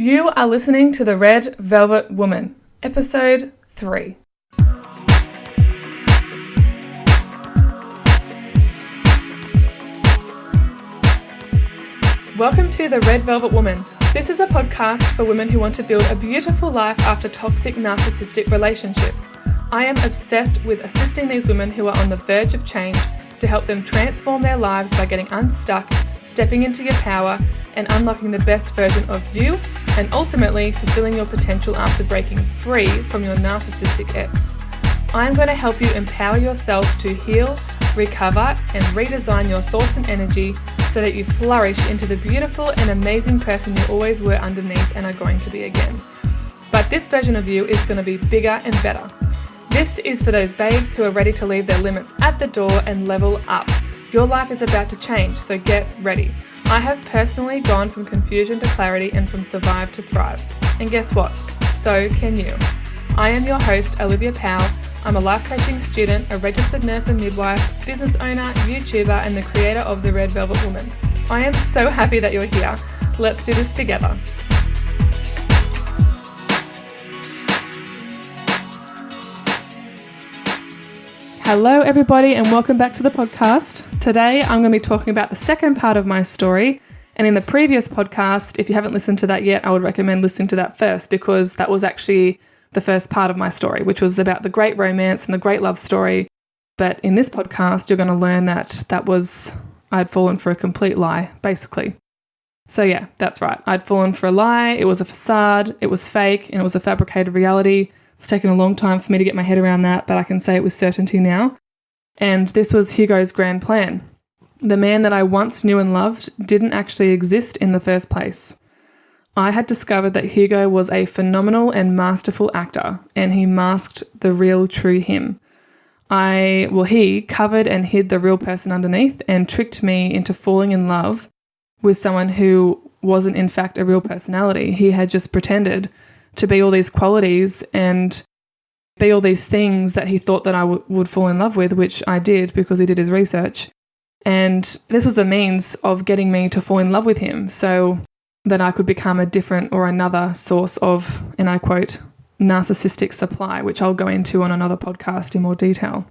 You are listening to The Red Velvet Woman, Episode 3. Welcome to The Red Velvet Woman. This is a podcast for women who want to build a beautiful life after toxic narcissistic relationships. I am obsessed with assisting these women who are on the verge of change to help them transform their lives by getting unstuck, stepping into your power, and unlocking the best version of you, and ultimately fulfilling your potential after breaking free from your narcissistic ex. I'm going to help you empower yourself to heal, recover, and redesign your thoughts and energy so that you flourish into the beautiful and amazing person you always were underneath and are going to be again. But this version of you is going to be bigger and better. This is for those babes who are ready to leave their limits at the door and level up. Your life is about to change, so get ready. I have personally gone from confusion to clarity and from survive to thrive. And guess what? So can you. I am your host, Olivia Powell. I'm a life coaching student, a registered nurse and midwife, business owner, YouTuber, and the creator of The Red Velvet Woman. I am so happy that you're here. Let's do this together. Hello everybody and welcome back to the podcast. Today I'm going to be talking about the second part of my story, and in the previous podcast, if you haven't listened to that yet, I would recommend listening to that first because that was actually the first part of my story, which was about the great romance and the great love story. But in this podcast, you're going to learn that I'd fallen for a complete lie, basically. So yeah, that's right. I'd fallen for a lie. It was a facade. It was fake and it was a fabricated reality. It's taken a long time for me to get my head around that, but I can say it with certainty now. And this was Hugo's grand plan. The man that I once knew and loved didn't actually exist in the first place. I had discovered that Hugo was a phenomenal and masterful actor, and he masked the real, true him. He covered and hid the real person underneath and tricked me into falling in love with someone who wasn't in fact a real personality. He had just pretended to be all these qualities and be all these things that he thought that I would fall in love with, which I did because he did his research. And this was a means of getting me to fall in love with him so that I could become a different or another source of, and I quote, narcissistic supply, which I'll go into on another podcast in more detail.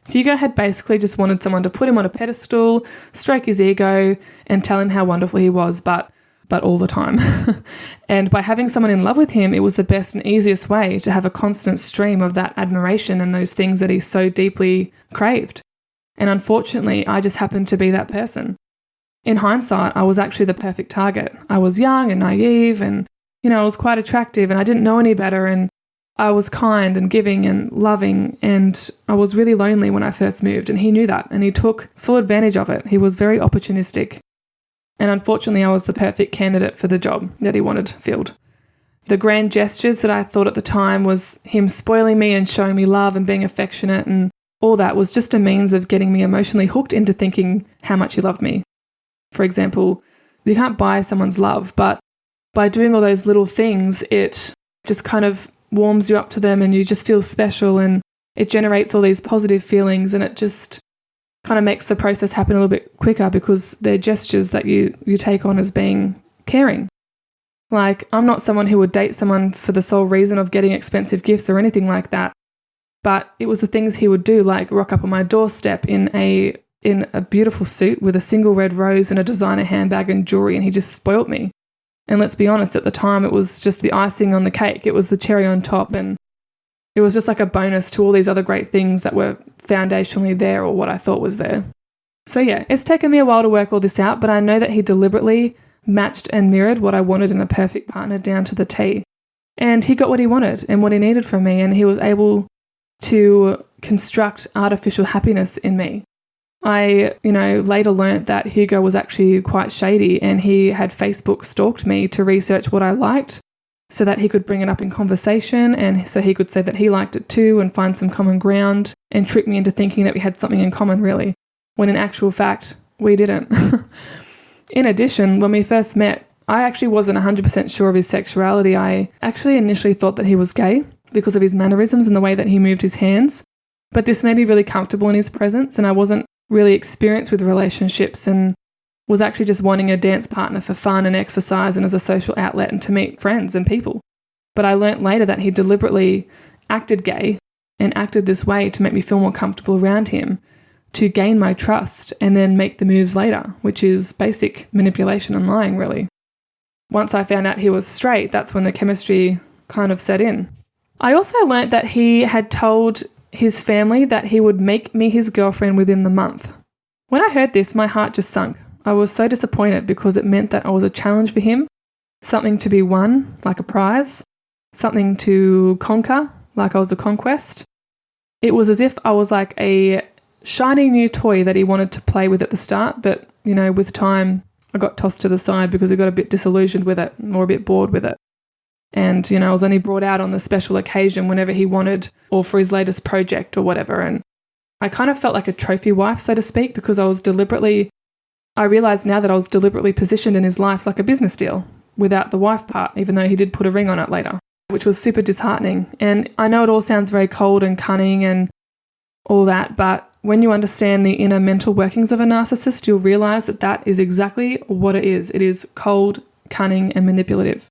Hugo had basically just wanted someone to put him on a pedestal, stroke his ego, and tell him how wonderful he was, but all the time. And by having someone in love with him, it was the best and easiest way to have a constant stream of that admiration and those things that he so deeply craved. And unfortunately, I just happened to be that person. In hindsight, I was actually the perfect target. I was young and naive and, I was quite attractive and I didn't know any better, and I was kind and giving and loving, and I was really lonely when I first moved, and he knew that and he took full advantage of it. He was very opportunistic. And unfortunately, I was the perfect candidate for the job that he wanted filled. The grand gestures that I thought at the time was him spoiling me and showing me love and being affectionate, and all that was just a means of getting me emotionally hooked into thinking how much he loved me. For example, you can't buy someone's love, but by doing all those little things, it just kind of warms you up to them and you just feel special, and it generates all these positive feelings, and it just kind of makes the process happen a little bit quicker because they're gestures that you take on as being caring. Like, I'm not someone who would date someone for the sole reason of getting expensive gifts or anything like that, but it was the things he would do, like rock up on my doorstep in a beautiful suit with a single red rose and a designer handbag and jewelry, and he just spoilt me. And let's be honest, at the time it was just the icing on the cake. It was the cherry on top, and it was just like a bonus to all these other great things that were foundationally there, or what I thought was there. So yeah, it's taken me a while to work all this out, but I know that he deliberately matched and mirrored what I wanted in a perfect partner down to the T. And he got what he wanted and what he needed from me, and he was able to construct artificial happiness in me. I, later learnt that Hugo was actually quite shady, and he had Facebook stalked me to research what I liked so that he could bring it up in conversation, and so he could say that he liked it too and find some common ground and trick me into thinking that we had something in common, really, when in actual fact, we didn't. In addition, when we first met, I actually wasn't 100% sure of his sexuality. I actually initially thought that he was gay because of his mannerisms and the way that he moved his hands, but this made me really comfortable in his presence, and I wasn't really experienced with relationships, and was actually just wanting a dance partner for fun and exercise and as a social outlet and to meet friends and people. But I learnt later that he deliberately acted gay and acted this way to make me feel more comfortable around him, to gain my trust and then make the moves later, which is basic manipulation and lying, really. Once I found out he was straight, that's when the chemistry kind of set in. I also learnt that he had told his family that he would make me his girlfriend within the month. When I heard this, my heart just sunk. I was so disappointed because it meant that I was a challenge for him, something to be won, like a prize, something to conquer, like I was a conquest. It was as if I was like a shiny new toy that he wanted to play with at the start, but, with time, I got tossed to the side because I got a bit disillusioned with it or a bit bored with it. And, I was only brought out on the special occasion whenever he wanted or for his latest project or whatever. And I kind of felt like a trophy wife, so to speak, because I realised now that I was deliberately positioned in his life like a business deal without the wife part, even though he did put a ring on it later, which was super disheartening. And I know it all sounds very cold and cunning and all that, but when you understand the inner mental workings of a narcissist, you'll realise that that is exactly what it is. It is cold, cunning, and manipulative.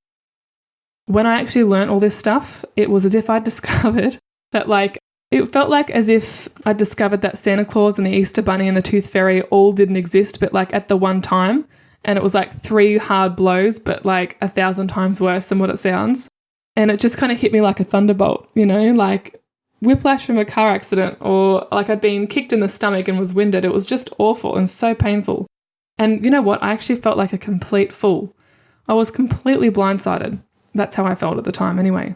When I actually learnt all this stuff, it was as if I'd discovered that, it felt like as if I discovered that Santa Claus and the Easter Bunny and the Tooth Fairy all didn't exist, but at the one time. And it was 3 hard blows, but 1,000 times worse than what it sounds. And it just kind of hit me like a thunderbolt, like whiplash from a car accident, or I'd been kicked in the stomach and was winded. It was just awful and so painful. And you know what? I actually felt like a complete fool. I was completely blindsided. That's how I felt at the time anyway.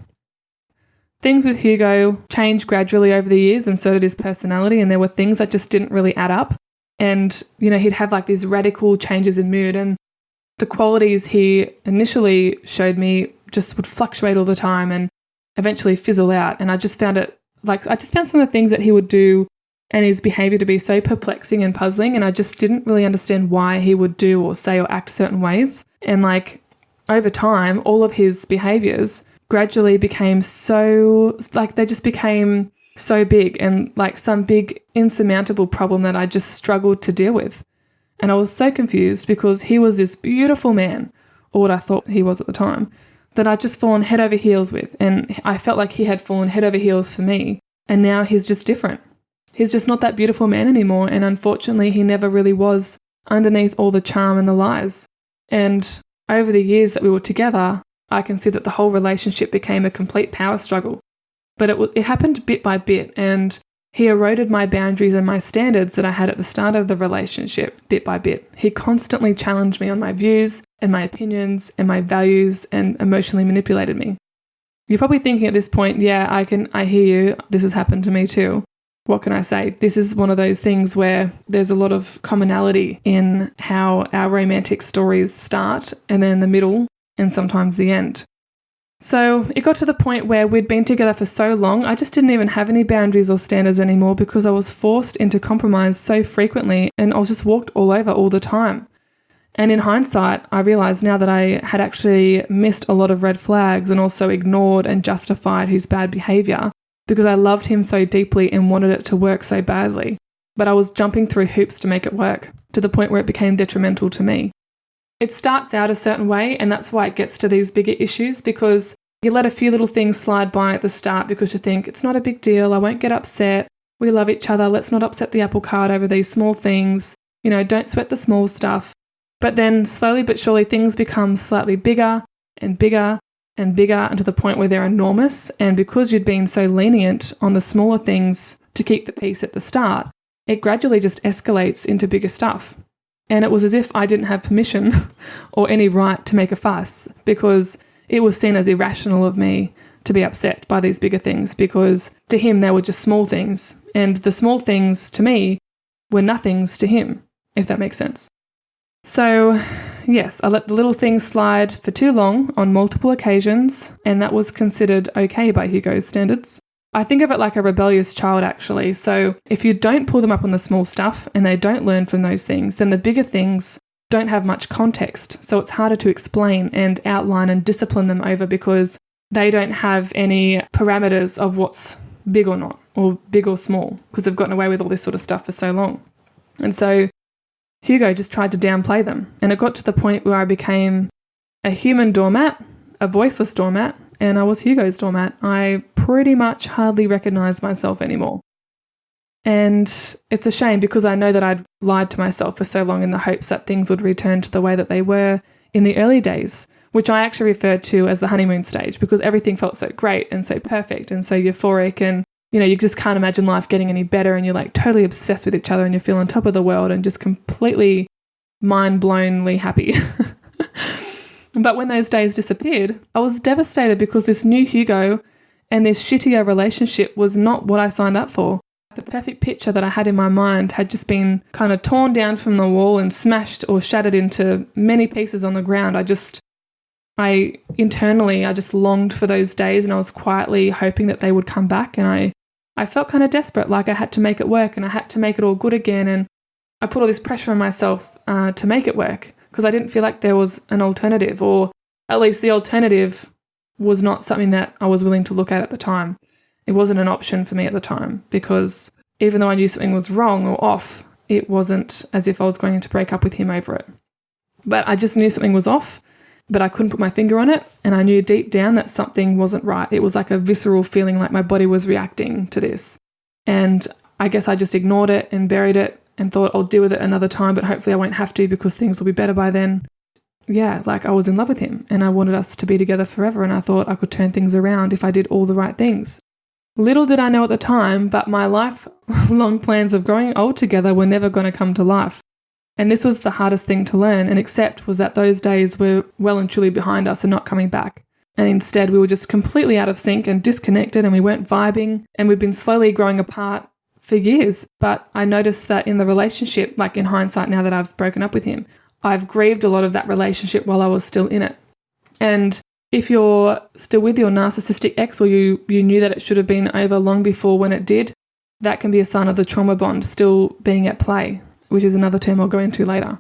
Things with Hugo changed gradually over the years, and so did his personality, and there were things that just didn't really add up. And, he'd have these radical changes in mood, and the qualities he initially showed me just would fluctuate all the time and eventually fizzle out. And I just found some of the things that he would do and his behavior to be so perplexing and puzzling, and I just didn't really understand why he would do or say or act certain ways. And over time, all of his behaviors gradually became so, they just became so big and some big insurmountable problem that I just struggled to deal with. And I was so confused because he was this beautiful man, or what I thought he was at the time, that I'd just fallen head over heels with. And I felt like he had fallen head over heels for me. And now he's just different. He's just not that beautiful man anymore. And unfortunately, he never really was underneath all the charm and the lies. And over the years that we were together, I can see that the whole relationship became a complete power struggle. But it happened bit by bit, and he eroded my boundaries and my standards that I had at the start of the relationship bit by bit. He constantly challenged me on my views and my opinions and my values and emotionally manipulated me. You're probably thinking at this point, yeah, I hear you. This has happened to me too. What can I say? This is one of those things where there's a lot of commonality in how our romantic stories start, and then the middle, and sometimes the end. So it got to the point where we'd been together for so long, I just didn't even have any boundaries or standards anymore because I was forced into compromise so frequently, and I was just walked all over all the time. And in hindsight, I realised now that I had actually missed a lot of red flags and also ignored and justified his bad behaviour because I loved him so deeply and wanted it to work so badly. But I was jumping through hoops to make it work, to the point where it became detrimental to me. It starts out a certain way, and that's why it gets to these bigger issues, because you let a few little things slide by at the start because you think, it's not a big deal, I won't get upset, we love each other, let's not upset the apple cart over these small things, don't sweat the small stuff. But then slowly but surely things become slightly bigger and bigger and bigger, and to the point where they're enormous, and because you'd been so lenient on the smaller things to keep the peace at the start, it gradually just escalates into bigger stuff. And it was as if I didn't have permission or any right to make a fuss, because it was seen as irrational of me to be upset by these bigger things, because to him they were just small things, and the small things to me were nothings to him, if that makes sense. So yes, I let the little things slide for too long on multiple occasions, and that was considered okay by Hugo's standards. I think of it like a rebellious child, actually. So if you don't pull them up on the small stuff and they don't learn from those things, then the bigger things don't have much context. So it's harder to explain and outline and discipline them over because they don't have any parameters of what's big or not, or big or small, because they've gotten away with all this sort of stuff for so long. And so Hugo just tried to downplay them. And it got to the point where I became a human doormat, a voiceless doormat, and I was Hugo's doormat. I pretty much hardly recognized myself anymore. And it's a shame because I know that I'd lied to myself for so long in the hopes that things would return to the way that they were in the early days, which I actually referred to as the honeymoon stage because everything felt so great and so perfect and so euphoric, and you just can't imagine life getting any better, and you're like totally obsessed with each other and you feel on top of the world and just completely mind-blowingly happy. But when those days disappeared, I was devastated because this new Hugo and this shittier relationship was not what I signed up for. The perfect picture that I had in my mind had just been kind of torn down from the wall and smashed or shattered into many pieces on the ground. I internally just longed for those days, and I was quietly hoping that they would come back, and I felt kind of desperate, like I had to make it work and I had to make it all good again, and I put all this pressure on myself to make it work because I didn't feel like there was an alternative, or at least the alternative was not something that I was willing to look at the time. It wasn't an option for me at the time because even though I knew something was wrong or off, it wasn't as if I was going to break up with him over it. But I just knew something was off, but I couldn't put my finger on it, and I knew deep down that something wasn't right. It was like a visceral feeling, like my body was reacting to this. And I guess I just ignored it and buried it and thought I'll deal with it another time, but hopefully I won't have to because things will be better by then. Yeah, like I was in love with him and I wanted us to be together forever, and I thought I could turn things around if I did all the right things. Little did I know at the time, but my lifelong plans of growing old together were never going to come to life. And this was the hardest thing to learn and accept, was that those days were well and truly behind us and not coming back. And instead we were just completely out of sync and disconnected, and we weren't vibing, and we'd been slowly growing apart for years. But I noticed that in the relationship, like in hindsight now that I've broken up with him, I've grieved a lot of that relationship while I was still in it. And if you're still with your narcissistic ex, or you knew that it should have been over long before when it did, that can be a sign of the trauma bond still being at play, which is another term I'll go into later.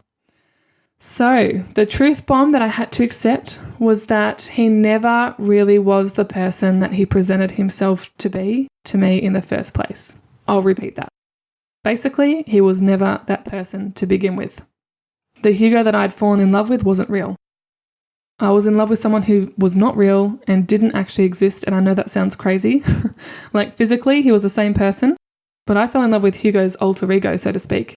So the truth bomb that I had to accept was that he never really was the person that he presented himself to be to me in the first place. I'll repeat that. Basically, he was never that person to begin with. The Hugo that I'd fallen in love with wasn't real. I was in love with someone who was not real and didn't actually exist, and I know that sounds crazy. Like physically, he was the same person, but I fell in love with Hugo's alter ego, so to speak.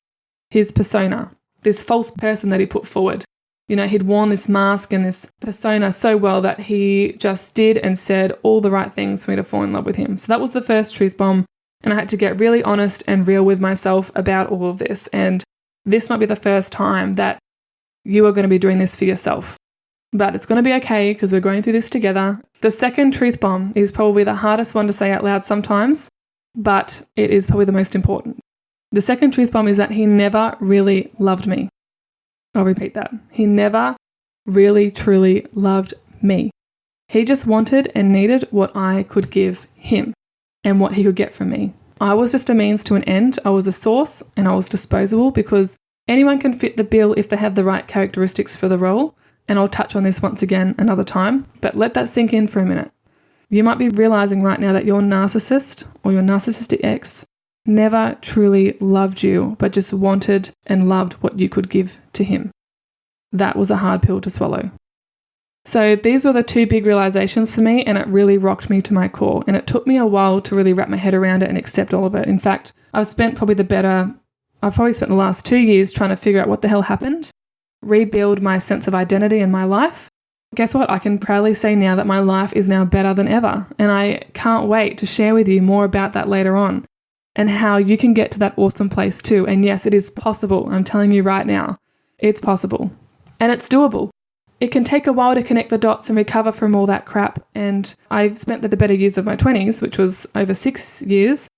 His persona, this false person that he put forward. He'd worn this mask and this persona so well that he just did and said all the right things for me to fall in love with him. So that was the first truth bomb, and I had to get really honest and real with myself about all of this. And this might be the first time that you are going to be doing this for yourself. But it's going to be okay because we're going through this together. The second truth bomb is probably the hardest one to say out loud sometimes, but it is probably the most important. The second truth bomb is that he never really loved me. I'll repeat that. He never really, truly loved me. He just wanted and needed what I could give him and what he could get from me. I was just a means to an end. I was a source and I was disposable because anyone can fit the bill if they have the right characteristics for the role. And I'll touch on this once again another time, but let that sink in for a minute. You might be realizing right now that your narcissist or your narcissistic ex never truly loved you, but just wanted and loved what you could give to him. That was a hard pill to swallow. So these were the two big realizations for me, and it really rocked me to my core. And it took me a while to really wrap my head around it and accept all of it. In fact, I've spent the last 2 years trying to figure out what the hell happened, rebuild my sense of identity in my life. Guess what? I can proudly say now that my life is now better than ever. And I can't wait to share with you more about that later on and how you can get to that awesome place too. And yes, it is possible. I'm telling you right now, it's possible and it's doable. It can take a while to connect the dots and recover from all that crap. And I've spent the better years of my 20s, which was over 6 years,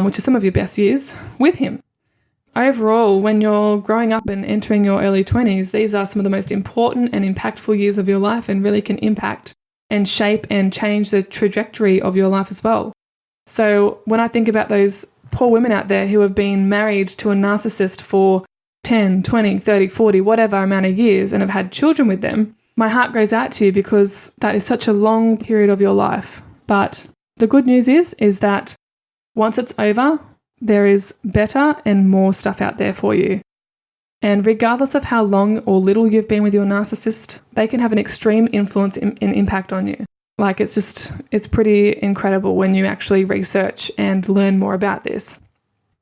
which is some of your best years, with him. Overall, when you're growing up and entering your early 20s, these are some of the most important and impactful years of your life and really can impact and shape and change the trajectory of your life as well. So when I think about those poor women out there who have been married to a narcissist for 10, 20, 30, 40, whatever amount of years and have had children with them, my heart goes out to you because that is such a long period of your life. But the good news is that once it's over, there is better and more stuff out there for you. And regardless of how long or little you've been with your narcissist, they can have an extreme influence and impact on you. Like it's pretty incredible when you actually research and learn more about this.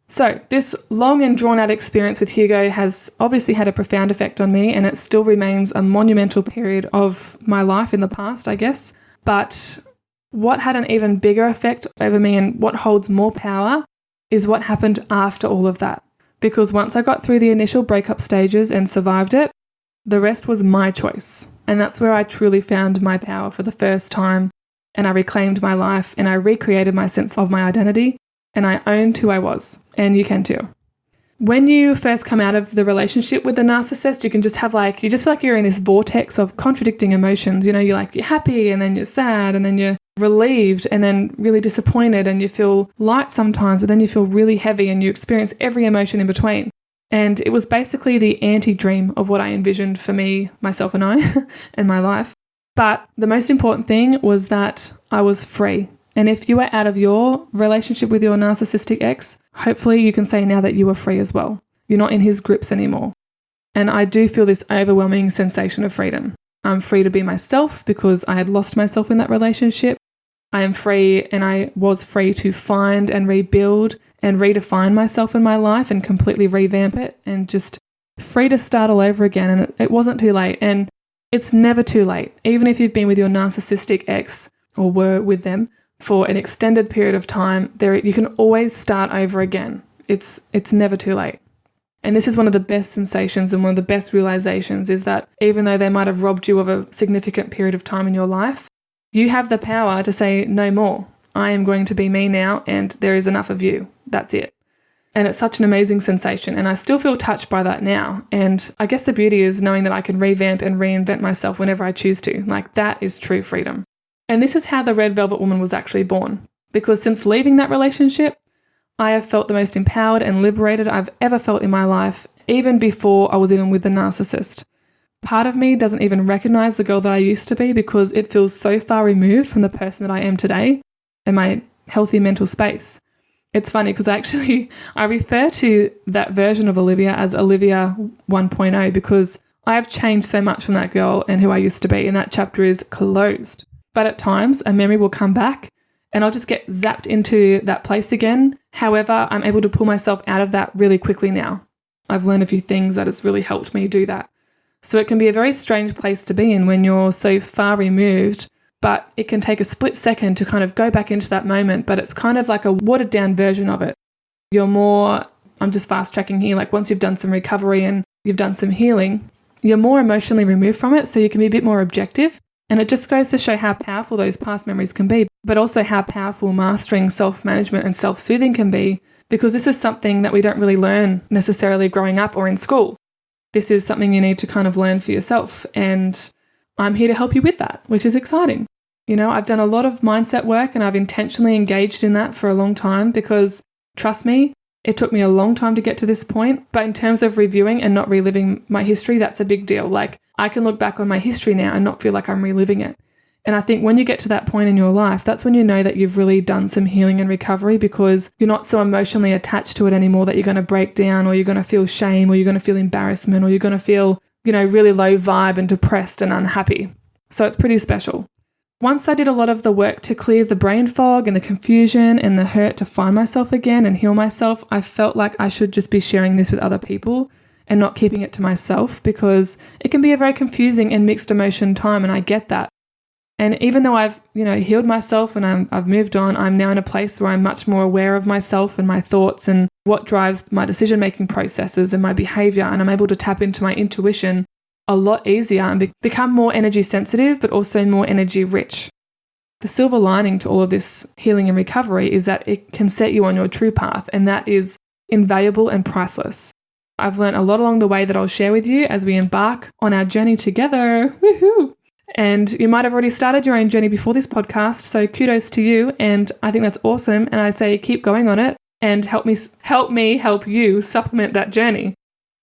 So this long and drawn out experience with Hugo has obviously had a profound effect on me, and it still remains a monumental period of my life in the past, I guess. But what had an even bigger effect over me and what holds more power is what happened after all of that. Because once I got through the initial breakup stages and survived it, the rest was my choice. And that's where I truly found my power for the first time, and I reclaimed my life and I recreated my sense of my identity. And I owned who I was, and you can too. When you first come out of the relationship with the narcissist, you just feel like you're in this vortex of contradicting emotions. You know, you're happy, and then you're sad, and then you're relieved, and then really disappointed, and you feel light sometimes, but then you feel really heavy, and you experience every emotion in between. And it was basically the anti-dream of what I envisioned for me, myself and I, and my life. But the most important thing was that I was free. And if you are out of your relationship with your narcissistic ex, hopefully you can say now that you are free as well. You're not in his grips anymore. And I do feel this overwhelming sensation of freedom. I'm free to be myself because I had lost myself in that relationship. I am free, and I was free to find and rebuild and redefine myself in my life and completely revamp it, and just free to start all over again. And it wasn't too late. And it's never too late. Even if you've been with your narcissistic ex or were with them for an extended period of time, you can always start over again. It's never too late. And this is one of the best sensations and one of the best realizations, is that even though they might have robbed you of a significant period of time in your life, you have the power to say no more. I am going to be me now, and there is enough of you. That's it. And it's such an amazing sensation, and I still feel touched by that now. And I guess the beauty is knowing that I can revamp and reinvent myself whenever I choose to. That is true freedom. And this is how the Red Velvet Woman was actually born. Because since leaving that relationship, I have felt the most empowered and liberated I've ever felt in my life, even before I was even with the narcissist. Part of me doesn't even recognize the girl that I used to be because it feels so far removed from the person that I am today and my healthy mental space. It's funny because I refer to that version of Olivia as Olivia 1.0 because I have changed so much from that girl and who I used to be, and that chapter is closed. But at times, a memory will come back and I'll just get zapped into that place again. However, I'm able to pull myself out of that really quickly now. I've learned a few things that has really helped me do that. So it can be a very strange place to be in when you're so far removed, but it can take a split second to kind of go back into that moment, but it's kind of like a watered down version of it. I'm just fast tracking here, once you've done some recovery and you've done some healing, you're more emotionally removed from it, so you can be a bit more objective. And it just goes to show how powerful those past memories can be, but also how powerful mastering self-management and self-soothing can be, because this is something that we don't really learn necessarily growing up or in school. This is something you need to kind of learn for yourself, and I'm here to help you with that, which is exciting. I've done a lot of mindset work and I've intentionally engaged in that for a long time because, trust me, it took me a long time to get to this point. But in terms of reviewing and not reliving my history, that's a big deal. I can look back on my history now and not feel like I'm reliving it. And I think when you get to that point in your life, that's when you know that you've really done some healing and recovery, because you're not so emotionally attached to it anymore that you're going to break down, or you're going to feel shame, or you're going to feel embarrassment, or you're going to feel, really low vibe and depressed and unhappy. So it's pretty special. Once I did a lot of the work to clear the brain fog and the confusion and the hurt to find myself again and heal myself, I felt like I should just be sharing this with other people and not keeping it to myself, because it can be a very confusing and mixed emotion time, and I get that. And even though I've, healed myself and I've moved on, I'm now in a place where I'm much more aware of myself and my thoughts and what drives my decision-making processes and my behavior, and I'm able to tap into my intuition a lot easier and become more energy sensitive, but also more energy rich. The silver lining to all of this healing and recovery is that it can set you on your true path, and that is invaluable and priceless. I've learned a lot along the way that I'll share with you as we embark on our journey together. Woohoo! And you might have already started your own journey before this podcast, so kudos to you, and I think that's awesome, and I say keep going on it and help me help you supplement that journey.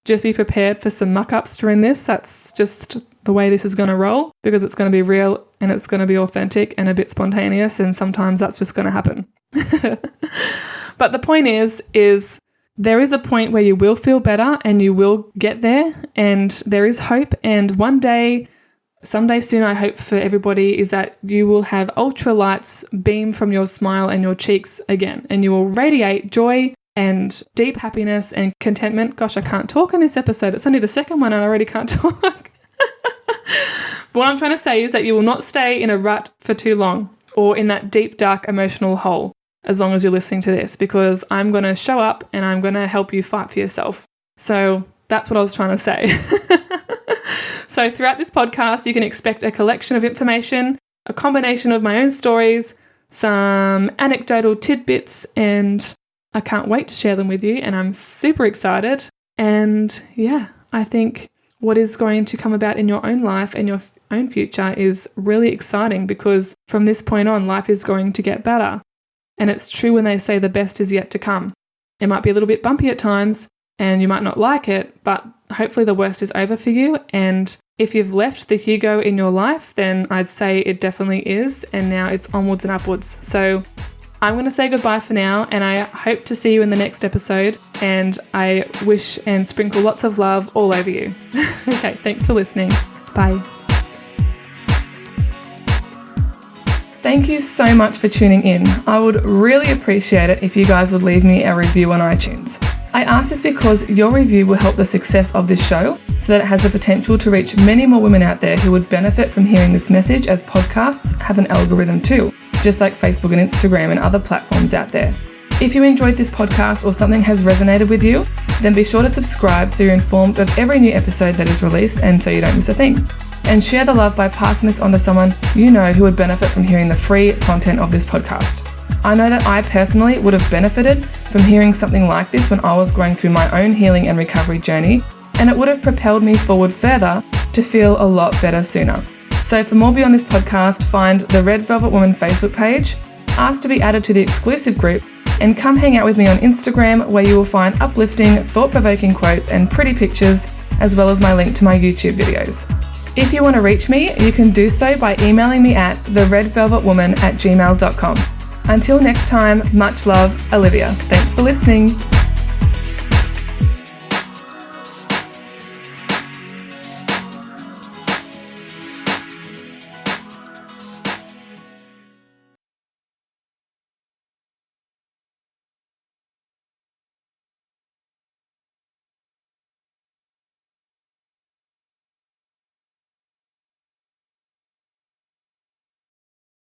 Just be prepared for some muck-ups during this. That's just the way this is going to roll, because it's going to be real and it's going to be authentic and a bit spontaneous, and sometimes that's just going to happen. But the point is there is a point where you will feel better and you will get there, and there is hope. And one day, someday soon, I hope for everybody, is that you will have ultra lights beam from your smile and your cheeks again, and you will radiate joy and deep happiness and contentment. Gosh, I can't talk in this episode. It's only the second one and I already can't talk. But what I'm trying to say is that you will not stay in a rut for too long or in that deep, dark emotional hole as long as you're listening to this, because I'm going to show up and I'm going to help you fight for yourself. So that's what I was trying to say. So throughout this podcast, you can expect a collection of information, a combination of my own stories, some anecdotal tidbits, and I can't wait to share them with you, and I'm super excited. And yeah, I think what is going to come about in your own life and your own future is really exciting, because from this point on, life is going to get better. And it's true when they say the best is yet to come. It might be a little bit bumpy at times and you might not like it, but hopefully the worst is over for you. And if you've left the Hugo in your life, then I'd say it definitely is. And now it's onwards and upwards. So I'm going to say goodbye for now, and I hope to see you in the next episode. And I wish and sprinkle lots of love all over you. Okay, thanks for listening. Bye. Thank you so much for tuning in. I would really appreciate it if you guys would leave me a review on iTunes. I ask this because your review will help the success of this show so that it has the potential to reach many more women out there who would benefit from hearing this message, as podcasts have an algorithm too, just like Facebook and Instagram and other platforms out there. If you enjoyed this podcast or something has resonated with you, then be sure to subscribe so you're informed of every new episode that is released and so you don't miss a thing. And share the love by passing this on to someone you know who would benefit from hearing the free content of this podcast. I know that I personally would have benefited from hearing something like this when I was going through my own healing and recovery journey, and it would have propelled me forward further to feel a lot better sooner. So for more beyond this podcast, find the Red Velvet Woman Facebook page, ask to be added to the exclusive group, and come hang out with me on Instagram, where you will find uplifting, thought-provoking quotes and pretty pictures, as well as my link to my YouTube videos. If you want to reach me, you can do so by emailing me at theredvelvetwoman@gmail.com. Until next time, much love, Olivia. Thanks for listening.